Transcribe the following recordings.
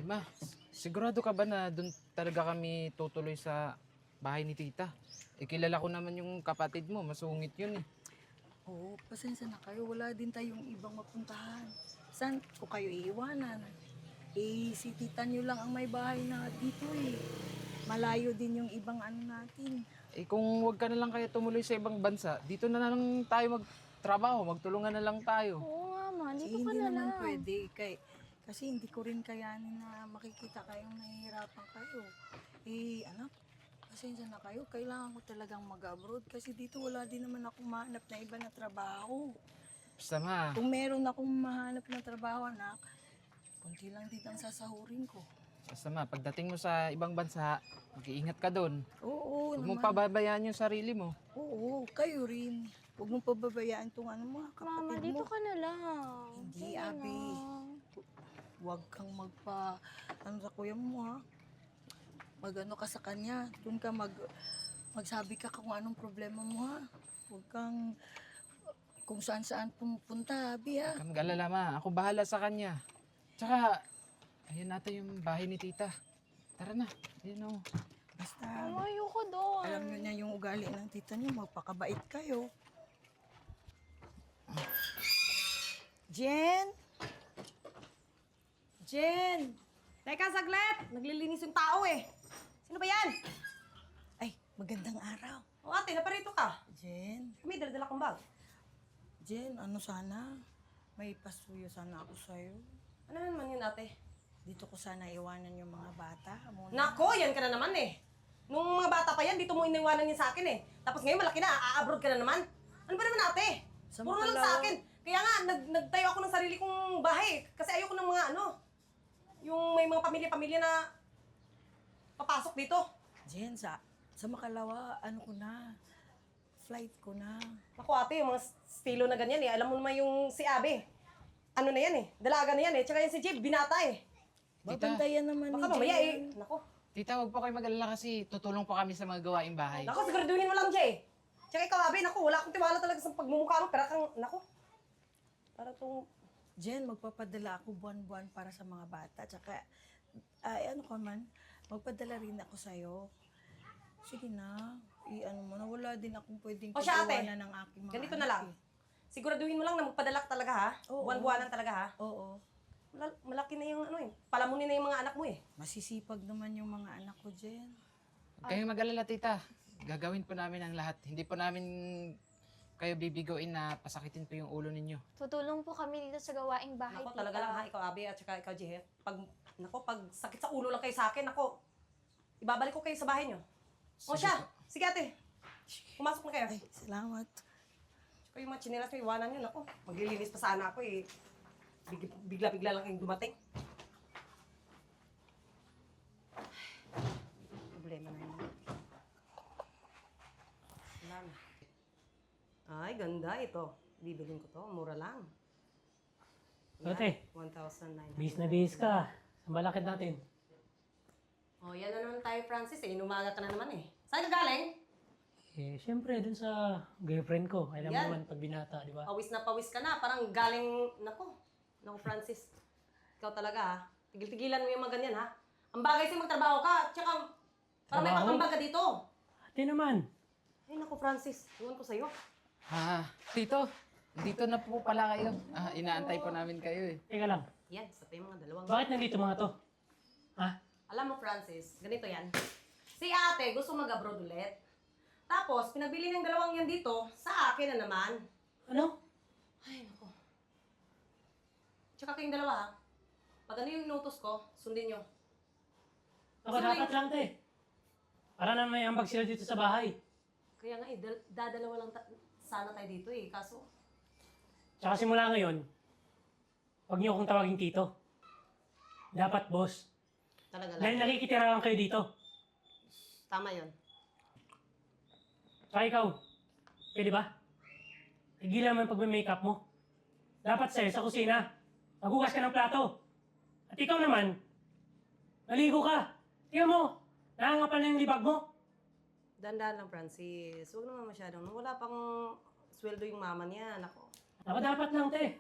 Ma, sigurado ka ba na doon talaga kami tutuloy sa bahay ni tita? Kilala ko naman yung kapatid mo, masungit yun eh. Oo, pasensya na kayo. Wala din tayong ibang mapuntahan. Saan ko kayo iiwanan? Si tita nyo lang ang may bahay na dito eh. Malayo din yung ibang ano natin. Kung wag ka na lang kaya tumuloy sa ibang bansa, dito na lang tayo magtrabaho, magtulungan na lang tayo. Oo nga, ma. Dito ka Hindi na naman lang. pwede. Kasi hindi ko rin kayanin na makikita kayong nahihirapan kayo. Anak, pasensya na kayo. Kailangan ko talagang mag-abroad kasi dito wala din naman akong mahanap na iba na trabaho. Basta ma, Kung meron akong mahanap na trabaho, anak, kunti lang din ang sasahurin ko. pagdating mo sa ibang bansa, mag-iingat ka doon. Oo Huwag mong naman. pababayaan yung sarili mo. Oo, kayo rin. Huwag mong pababayaan itong mga kapatid Mama, mo. dito ka na lang. Hindi, Sige Abi. na. Huwag kang sa kuya mo, ha? Mag-ano ka sa kanya. Doon ka magsabi ka kung anong problema mo, ha? Huwag kang kung saan-saan pumunta, Abi, ha? Huwag ka mag-alala ma, ako bahala sa kanya. Tsaka, ayan natin yung bahay ni tita. Tara na, yun o. Basta, Mama, ayoko doon. alam nyo na yung ugali ng tita nyo, magpakabait kayo. Jen? Jen! Teka, saglit! Naglilinis yung tao eh. Sino ba yan? Ay, magandang araw. O ate, naparito ka. Jen? May dala-dala kong bag. Jen, ano sana? May pasuyo sana ako sa'yo. Ano naman yun ate? Dito ko sana iwanan yung mga bata. Muna. Nako, yan ka na naman eh. Nung mga bata pa yan, dito mo iniwanan yan sa akin eh. Tapos ngayon malaki na, a-abroad ka na naman. Ano ba naman ate? Sa Puro na lang Makalawa. sa akin. Kaya nga, nagtayo ako ng sarili kong bahay. Kasi ayoko ng mga yung may mga pamilya-pamilya na papasok dito. Jen, sa Makalawa, ano ko na, flight ko na. Ako ate, yung mga estilo na ganyan eh. Alam mo naman yung si Abe. Ano na yan eh. Dalaga na yan eh. Tsaka yung si Jib, binata eh. Babantayan naman Baka ni mamaya Jen. eh. Nako. Tita, huwag po kayo mag-alala kasi tutulong po kami sa mga gawaing bahay. Nako, siguraduhin mo lang, Jay. Tsaka ikaw, Abe, nako, wala akong tiwala talaga sa pagmumukha mo. Pero kang, nako. Para tong... Jen, magpapadala ako buwan-buwan para sa mga bata. Tsaka, ano ka man, magpadala rin ako sa'yo. Sige na, ano mo na, wala din akong pwedeng O siya, ate. pag-iwanan ng aking mga Ganito anak na lang. eh. Siguraduhin mo lang na magpadala ka talaga, ha? Oo. Buwan-buwanan talaga, ha? Oo. Malaki na yung palamunin na yung mga anak mo eh. Masisipag naman yung mga anak ko, Jen. Huwag kayong mag-alala, tita. Gagawin po namin ang lahat. Hindi po namin kayo bibigoin na pasakitin po yung ulo ninyo. Tutulong po kami dito sa gawaing bahay, Nako, tita. talaga lang, ha? Ikaw, Abe, at saka ikaw, Jay. Pag sakit sa ulo lang kayo sa akin, nako, ibabalik ko kayo sa bahay nyo. O siya, sige ate. Pumasok na kayo. Ay, salamat. Tsaka yung mga chinelas ko, iwanan nyo, nako. Maglilinis pa sana ako eh. Bigla-bigla lang kayong dumating. Problema na yun. Wala na. Ay, ganda ito. Bibilin ko to. Mura lang. Ate, 1,900. bis na bis ka. Sa malakit natin. Oh, yan na naman tayo, Francis eh. Inumaga ka na naman eh. Saan ka galing? Siyempre, dun sa girlfriend ko. Alam mo Yan. naman pag binata, di ba? Pawis na pawis ka na. Parang galing, nako, Francis. Ikaw talaga ha. Tigil-tigilan mo yung mga ganyan ha. Ang bagay sa'yo magtrabaho ka. Tsaka, parang may Trabaho? pangambag ka dito. Ate naman. Ay nako, Francis. Iwan ko sa'yo. Tito, dito na po pala kayo. Inaantay po namin kayo eh. Teka lang. Yan, isa pa yung mga dalawang. Bakit nandito mga to? Ha? Alam mo, Francis, ganito yan. Si ate gusto mag-abroad ulit. Tapos, pinabili ng dalawang yan dito, sa akin na naman. Ano? Ay, nako. Tsaka kayong dalawa ha. Pag ano yung inutos ko, sundin nyo. Ako dapat lang, te. Para na may ambag sila dito sa bahay. Kaya nga eh, dadalawa lang sana tayo dito eh. Kaso, Tsaka simula ngayon, huwag niyo akong tawaging tito. Dapat boss. talaga Dahil lang. nakikitira lang kayo dito. Tama yon. Tsaka ikaw, pwede ba? Tigilan naman pag may makeup mo. Dapat sa'yo sa kusina, maghugas ka ng plato. At ikaw naman, naligo ka. Tingnan mo, nangangapal na yung libag mo. Dandan lang, Francis. Huwag naman masyadong. Wala pang sweldo yung mama niya. Nako. Dapat lang, te.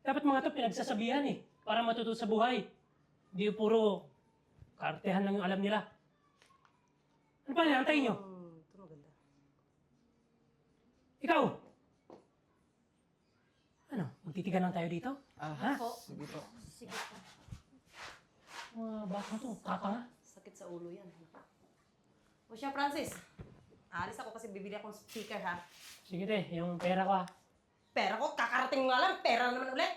Dapat mga to pinagsasabihan eh, para matuto sa buhay. Hindi puro kartehan lang yung alam nila. Ano pa nilantayin nyo? Ito maganda. Ikaw! Ano, magtitigan lang tayo dito? Ah, Po. sige po. Sige po. Mga bata to, tatanga. Sakit sa ulo yan. O siya, Francis. Alis ako kasi bibili akong speaker, ha? Sige te, yung pera ko Pera ko, kakarating nga lang. Pera naman ulit.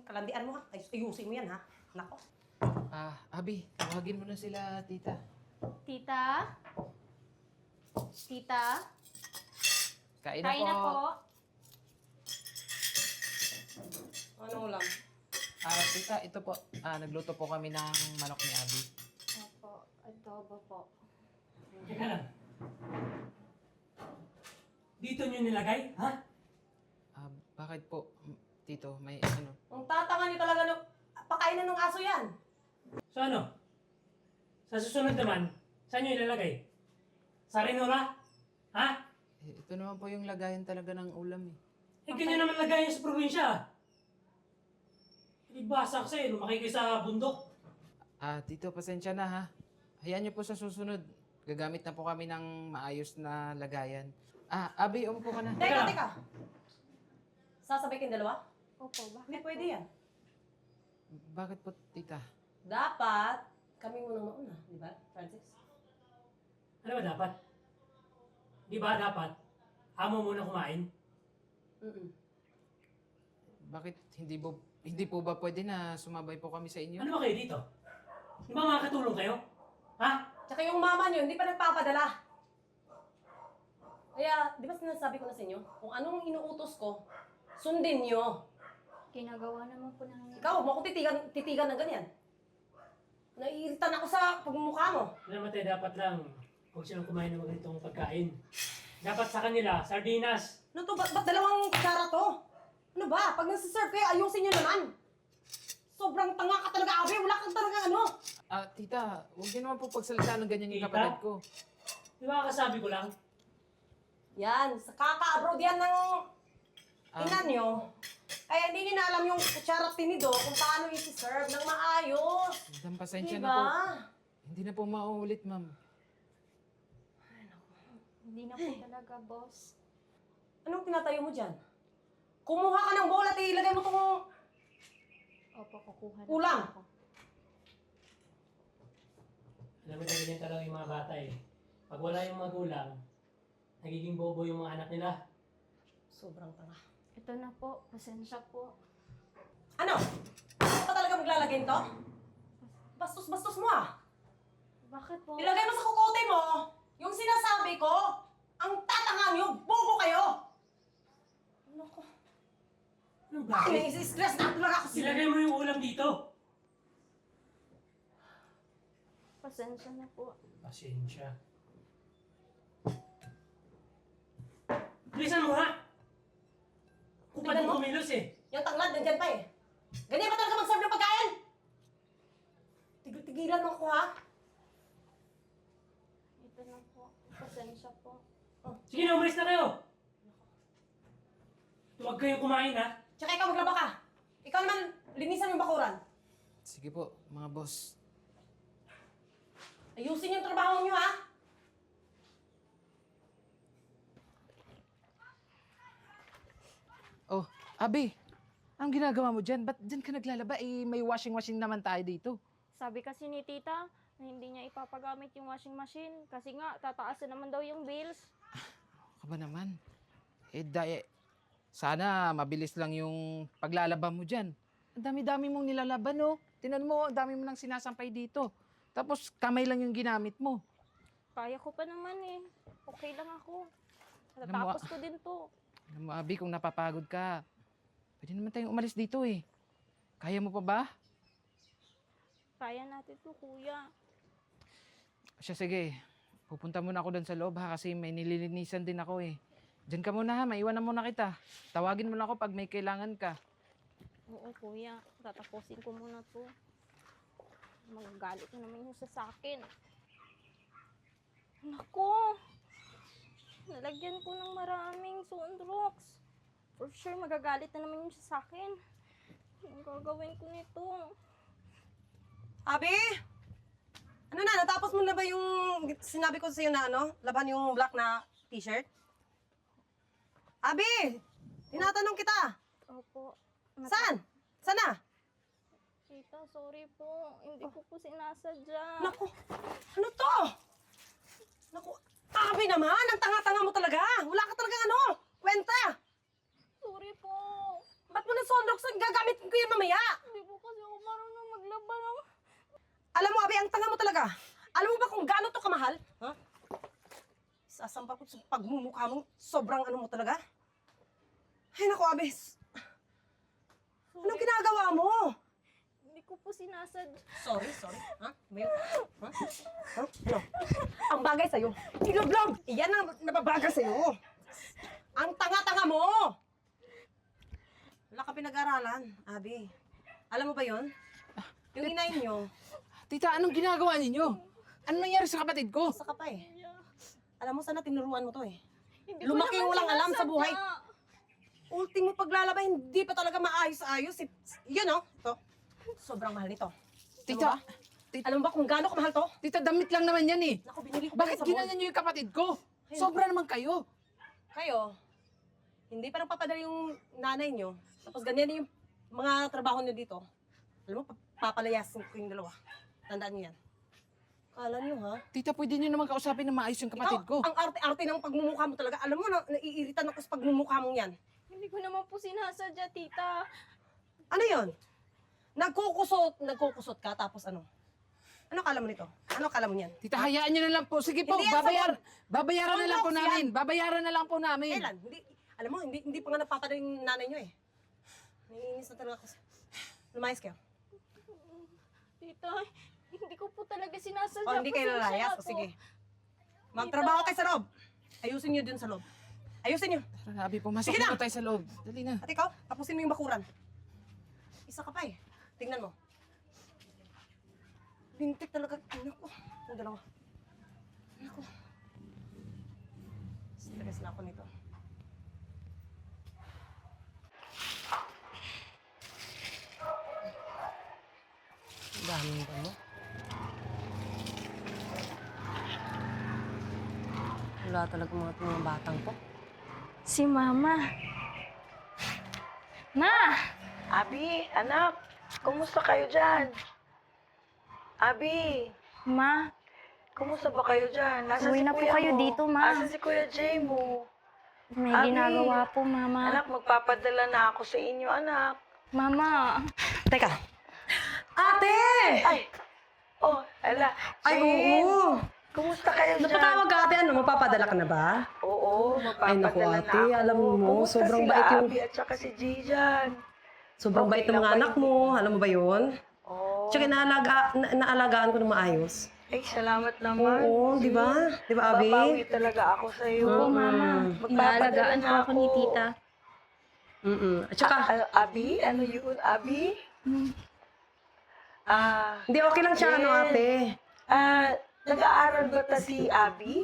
Kalandian mo, ha? Ayusin mo yan, ha? Nako. Abi, tawagin mo na sila, tita. Tita? Tita? Kain Kain na po. Ano ulam? Tita, ito po. Nagluto po kami ng manok ni Abi. Opo, adobo po. Teka lang. Dito nyo nilagay, ha? Bakit po, tito? May ano? Ang tatanga niyo talaga ng... Pakainan ng aso yan. So ano? Sa susunod naman, saan nyo ilalagay? Sa rinura? Ha? Ito naman po yung lagayan talaga ng ulam eh. Eh, ganyan naman lagayan sa probinsya. Ibasa kasi, lumaki kayo sa bundok. Tito, pasensya na ha. Hayaan niyo po sa susunod. Gagamit na po kami ng maayos na lagayan. Abi, umupo ka na. Teka, teka. Sasabay kayong dalawa? Opo, Hindi bakit pwede po? yan. Bakit po, tita? Dapat, kami munang mauna. Di ba, Francis? Ano ba dapat? Di ba dapat? Amo muna kumain? Mm-mm. Bakit hindi po ba pwede na sumabay po kami sa inyo? Ano ba kayo dito? Di ba makakatulong kayo? Ha? Tsaka yung mama niyo, hindi pa nagpapadala. Kaya, di ba sinasabi ko na sa inyo, kung anong inuutos ko, sundin niyo. Ginagawa naman po namin. Ikaw, huwag mo akong titigan ng ganyan. Naiiritan ako sa pagmumukha mo. Alam mo tayo, dapat lang huwag silang kumain ng mga ganitong pagkain. Dapat sa kanila, sardinas. Ano to? Ba't dalawang kutsara to? Ano ba? Pag nasa-serve kayo, ayusin niyo naman. Sobrang tanga ka talaga, Abe. Wala kang talaga ano. Tita, huwag niyo naman po pagsalita ng ganyan yung Tita? kapatid ko. Di ba kasabi ko lang? Yan, sa kaka-abroad yan ng ina niyo. Kaya hindi niyo na alam yung kutsara at tinido kung paano isi-serve ng maayos. Madam, pasensya Diba? na po. Hindi na po mauulit, ma'am. Hindi na po talaga, boss. Anong tinatayo mo dyan? Kumuha ka ng bola at ilagay mo itong... Opo, kukuha na Ulam. po ako. Alam mo na ganyan talaga yung mga bata eh. Pag wala yung magulang, nagiging bobo yung mga anak nila. Sobrang tanga. Ito na po, pasensya po. Ano? Ano ka talaga maglalagay nito? Bastos-bastos mo ah. Bakit po? Ilagay mo sa kukote mo yung sinasabi ko. Ang tatanga niyo, bobo kayo. Ano ko? Ano ba? Nai-stress na talaga ako sila. Ilagay mo yung ulam dito. Pasensya na po. Pasensya. Bilisan mo ha! Kupad Tingnan mo. mo kumilos eh. Yung tanglad, nandyan pa eh. Ganyan ba talaga mag-serve ng pagkain? Tigil-tigilan mo ako ha. Ito na po. Pasensya po. Sige na, umalis na kayo. Huwag kayong kumain ha. Tsaka ikaw maglaba ka. Ikaw naman, linisan mo yung bakuran. Sige po, mga boss. Ayusin yung trabaho niyo ha. Oh, Abi, anong ginagawa mo dyan? Ba't dyan ka naglalaba? May washing-washing naman tayo dito. Sabi kasi ni tita, na hindi niya ipapagamit yung washing machine. Kasi nga, tataas na naman daw yung bills. Ka ba naman? Sana mabilis lang yung paglalaba mo dyan. Ang dami-dami mong nilalaban, no? Tinan mo, ang dami mo nang sinasampay dito. Tapos kamay lang yung ginamit mo. Kaya ko pa naman eh. Okay lang ako. Alam mo, Natapos ko din to. Alam mo, Abi, kung napapagod ka, pwede naman tayong umalis dito eh. Kaya mo pa ba? Kaya natin to, kuya. Siya, sige. Pupunta muna ako doon sa loob ha, kasi may nililinisan din ako eh. Diyan ka muna ha, maiwanan muna kita. Tawagin mo na ako pag may kailangan ka. Oo, kuya. Tatapusin ko muna to. Magagalit na naman yung sa akin. Nako! Nalagyan ko ng maraming sunrocks. For sure, magagalit na naman yung sa akin. Anong gagawin ko nito? Abi? Ano na, natapos mo na ba yung sinabi ko sa'yo na laban yung black na t-shirt? Abi! Tinatanong kita! Opo. Saan? Saan na? Tita, sorry po. Hindi ko po sinasadya. Naku, ano to? Naku, Abi naman, ang tanga-tanga mo talaga. Wala ka talagang kwenta. Sorry po. Ba't mo nasondrok sa gagamit ko yun mamaya? Hindi po kasi ako marunong maglaban ng... Alam mo, Abi, ang tanga mo talaga. Alam mo ba kung gaano to kamahal? Ha? Sasampa ko sa pagmumukha mong sobrang mo talaga. Ay, naku, Abi. Anong ginagawa mo? Hindi ko po sinasadya. Sorry. Ha? May, ha? Ha? Ano? Ang bagay sa'yo. Ilog-log! Iyan ang nababagay sa'yo. Ang tanga-tanga mo! Wala ka pinag-aralan, Abi. Alam mo ba yon? Yung inay niyo, Tita, anong ginagawa ninyo? Ano nangyari sa kapatid ko? isa ka pa eh. Alam mo, sana tinuruan mo to eh. Hindi ko Lumaki naman yung walang alam sa sinasadya. buhay. Ultimo paglalaba, hindi pa talaga maayos-ayos. Yan ito. Sobrang mahal nito. Tita, Alam mo ba kung gaano kamahal to? tita, damit lang naman yan eh. Naku, binili ko Bakit pa sa mall. ginanyan niyo yung kapatid ko? Sobra naman kayo. Kayo, hindi pa nagpapadala yung nanay nyo. Tapos ganyan yung mga trabaho nyo dito. Alam mo, papalayasin ko yung dalawa. Tandaan nyo yan. Kala nyo, ha? Tita, pwede niyo naman kausapin na maayos yung kapatid ko. Ang arte-arte ng pagmumukha mo talaga. Alam mo, naiiritan ako sa pagmumukha mong yan. Hindi ko naman po sinasadya, tita. Ano yon? Nagkukusot ka, tapos ano? Ano kala mo nito? Ano kala mo niyan? Tita, hayaan niyo na lang po. Sige po, Hindi yan babayaran na lang po Contracts namin. Babayaran na lang po namin. Kailan? Alam mo, hindi pa nga nagpapadala yung nanay nyo eh. Naiinis na talaga ako. Lumayas kayo. Tita, hindi ko po talaga sinasadya. O, hindi kayo Pasensya lalayas? na O, po. sige. Magtrabaho kayo sa loob. Ayusin nyo dun sa loob. Ayusin nyo. Tara, Abi, pumasok Sige na. na tayo sa loob. Dali na. At ikaw, tapusin mo yung bakuran. Isa ka pa eh. Tingnan mo. Lintik talaga. Naku. Yung dalawa. Naku. Stress na ako nito. Ang daming ba mo? Wala talaga mga batang to. Si Mama. Ma! Abi, anak, kumusta kayo dyan? Abi, Ma, kumusta ba kayo dyan? Nasaan Uwi si na po kuya kayo mo? dito, Ma. Nasaan si Kuya Jay mo? may Abi. ginagawa po, Mama. Anak, magpapadala na ako sa inyo, anak. Mama, Teka. Ate! Ay! Oh, ala. Ay, Jane, oo. Kumusta kayo dyan? Napatawag ka ate, magpapadala ka na ba? Oo, Ay, naku, magpapadala ate, na ako. alam mo, Kumusta sobrang sila, bait yung- Abi at saka si Jay dyan? Sobrang Okay bait ng lang mga ba anak yun? mo. Alam mo ba yun? Oo. Tsaka naalagaan ko ng maayos. Ay, salamat naman. Oo, di ba? Di ba, Abi? Babawi talaga ako sa iyo. po, Mama. Inaalagaan po ako ni Tita. At saka, Abi? Ano yun, Abi? hindi, okay lang siya, ano, ate. Nag-aaral ba ta si Abi?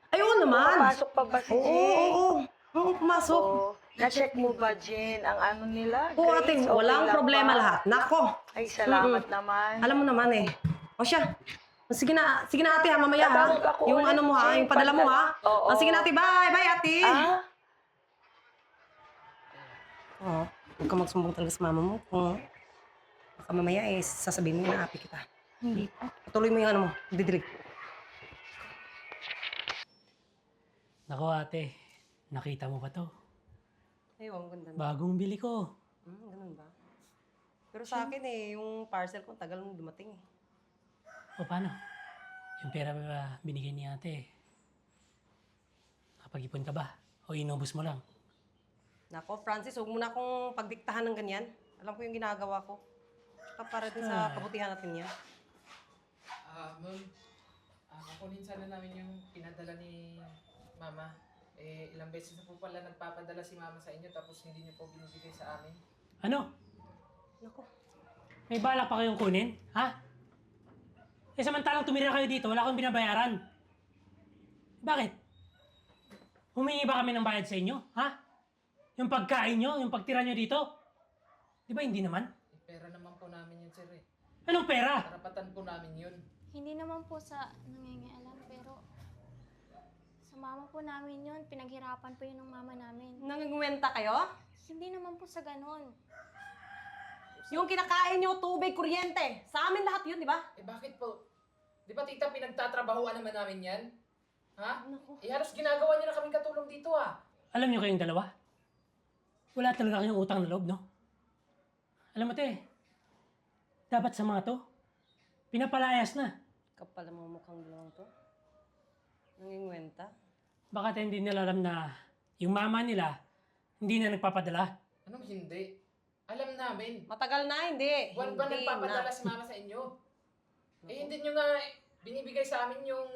Ay, oo naman. Papasok pa ba si Oo, Jay? oo. Oo, pumasok. Oo. Na-check mo ba, Jen, ang ano nila? Oo, ate, Grades? Okay walang lang problema ba? lahat. Nako. Ay, salamat naman. Alam mo naman eh. O siya. Sige na ate ha, mamaya ha. Tatawag ako Yung ulit, ano mo ha, Jay, yung padala mo ha. Oo. O, sige na ate, bye. Bye ate. Ah? Oo. Huwag ka magsumbong talaga sa mama mo. Oo. Baka mamaya eh, sasabihin mo na api kita. Hindi po. Patuloy mo yung ano mo, didilig. Nako ate, nakita mo ba to? Ay, ang ganda. Bagong bili ko. Ganun ba? Pero sa akin eh, yung parcel ko, tagal nung dumating eh. O paano? Yung pera ba binigay ni ate? Nakapag-ipon ka ba? O inubos mo lang? Nako, Francis, huwag mo na akong pagdiktahan ng ganyan. Alam ko yung ginagawa ko. Tsaka para din sa kabutihan natin yan. Ma'am, kukunin sana namin yung pinadala ni Mama. Ilang beses na po pala nagpapadala si Mama sa inyo tapos hindi niyo po binibigay sa amin. Ano? Nako. May balak pa kayong kunin? Ha? Eh samantalang tumira kayo dito, wala akong binabayaran. Bakit? Humingi ba kami ng bayad sa inyo? Ha? Yung pagkain nyo, yung pagtira nyo dito? Di ba hindi naman? Pera naman po namin yun, sir eh. Anong pera? Karapatan po namin yun. Hindi naman po sa nangingialam, pero sa mama po namin yun. Pinaghirapan po yun ng mama namin. Nangingwenta kayo? Hindi naman po sa ganun. Yung kinakain nyo, tubig, kuryente. Sa amin lahat yun, di ba? Eh bakit po? Di ba tita, pinagtatrabahuan naman namin yan? Ha? Naku. Eh halos ginagawa niyo na kaming katulong dito ah. Alam niyo kayong dalawa? Wala talaga kayong utang na loob, no? Alam mo, te, dapat sa mga to, pinapalayas na. Kapal ang mukhang dalawang to. Nangingwenta. Baka te, hindi nila alam na yung mama nila, hindi na nagpapadala. Anong hindi? Alam namin. Matagal na, hindi. Buwan ba Hindi nagpapadala na. si mama sa inyo? Eh hindi nyo nga binibigay sa amin yung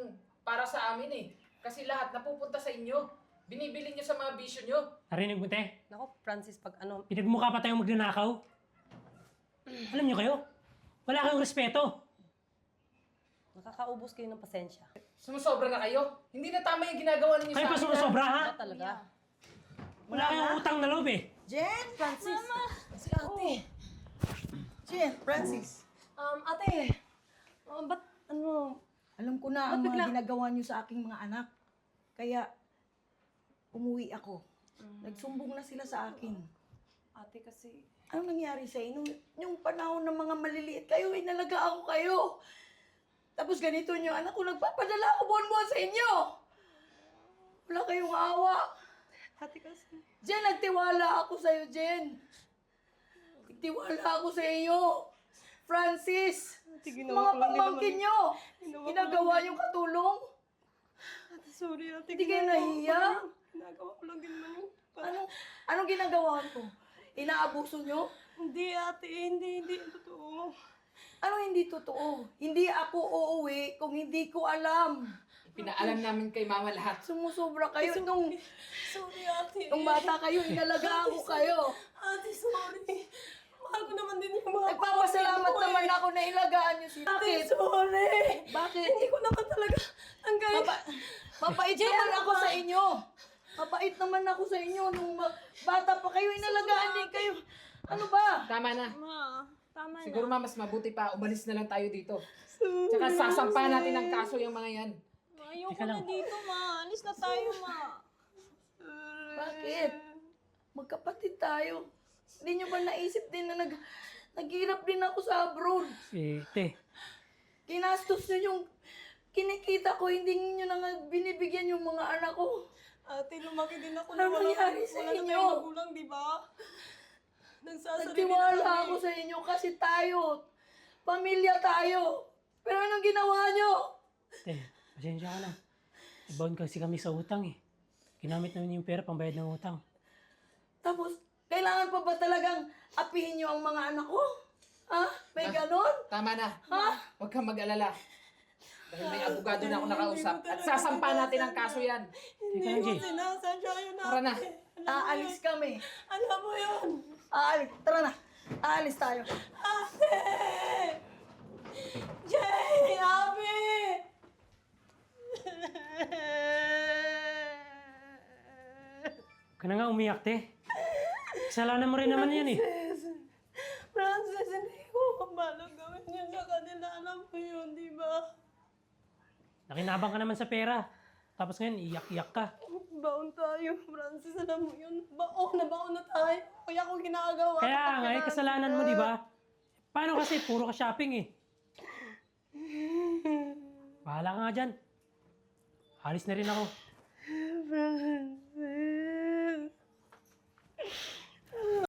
para sa amin eh. Kasi lahat napupunta sa inyo. Binibili nyo sa mga bisyo nyo. Narinig mo, te? Naku, Francis, pag ano, Pinagmukha pa tayong magnanakaw. Alam niyo kayo? Wala kayong respeto. nakakaubos kayo ng pasensya. Sumusobra na kayo. Hindi na tama yung ginagawa ninyo Kayo sa pa amin. sumusobra, ha? Ba talaga? Wala kayong utang na loob, eh. Jen, Francis. Si ate. Jen, Francis. Ate. Ba't ano? Alam ko na ang Ba't bigla- mga ginagawa niyo sa aking mga anak. Kaya, umuwi ako. Nagsumbong na sila sa akin. Ate kasi... Anong nangyari sa inyo? Yung panahon ng mga maliliit kayo, inalaga ako kayo. Tapos ganito nyo, anak ko, nagpapadala ako buwan-buwan sa inyo. Wala kayong awa. Ate kasi... Jen, nagtiwala ako sa'yo, Jen. Nagtiwala ako sa iyo. Francis, Ate, mga pamangkin nyo, Ginawa ko ginagawa yung katulong. Ate, sorry ate. Hindi kayo nahiya? Ginagawa ko lang din naman yung... Anong ginagawa ko? Inaabuso nyo? Hindi ate, hindi totoo. Anong hindi totoo? Hindi ako uuwi kung hindi ko alam. Pinaalam namin kay mama lahat. Sumusobra kayo. Sorry ate. Nung bata kayo, inalagaan ko kayo. Ate, sorry. Mahal ko naman din yung mga... Nagpapasalamat naman ako na ilagaan nyo sila. Ate, Bakit? sorry. Bakit? Hindi ko naman talaga tanggay. Mabait naman ako sa inyo. Mabait naman ako sa inyo. Nung bata pa kayo, inalagaan din kayo. Ano ba? Tama na. Ma, tama Siguro na. ma, mas mabuti pa. Umalis na lang tayo dito. Tsaka sasampahan natin ng kaso yung mga yan. Ma, ayoko Teka lang. na dito, ma. Alis na tayo, ma. Bakit? Magkapatid tayo. Hindi nyo ba naisip din na naghirap din ako sa abroad? Te, Kinastos nyo yung kinikita ko, hindi nyo na nga binibigyan yung mga anak ko. Ate, lumaki din ako Ano nangyari sa wala na inyo? tayong magulang, di ba? Nagsasarili Nagtiwala na ako kami. sa inyo kasi tayo, pamilya tayo. Pero anong ginawa nyo? te, pasensya ka na. Ibound kasi kami sa utang, eh. Ginamit namin yung pera pambayad ng utang. Tapos, kailangan pa ba talagang apihin nyo ang mga anak ko? Ha? May ganon? Tama na. Ha? Huwag kang mag-alala. Dahil may abogado na ako nakausap. At sasampahan natin ang kaso yan. Teka lang, Jay. Sinasadya yun Tara na. Aalis kami. Alam mo yun. Aalis. Tara na. Aalis tayo. Ate! Jay! Abi! Huwag ka na nga umiyak, te. Kasalanan mo rin naman yan, eh. Francis, hindi ko mabalong gawin yun sa kanila. Alam mo yun, di ba? Nakinabang ka naman sa pera. Tapos ngayon, iyak-iyak ka. Baon tayo, Francis. Alam mo yun. Baon na tayo. Kaya ako ginagawa. Kaya nga, eh, kasalanan mo, di ba? Paano kasi? Puro ka shopping, eh. Bahala ka nga dyan. Alis na rin ako. Francis.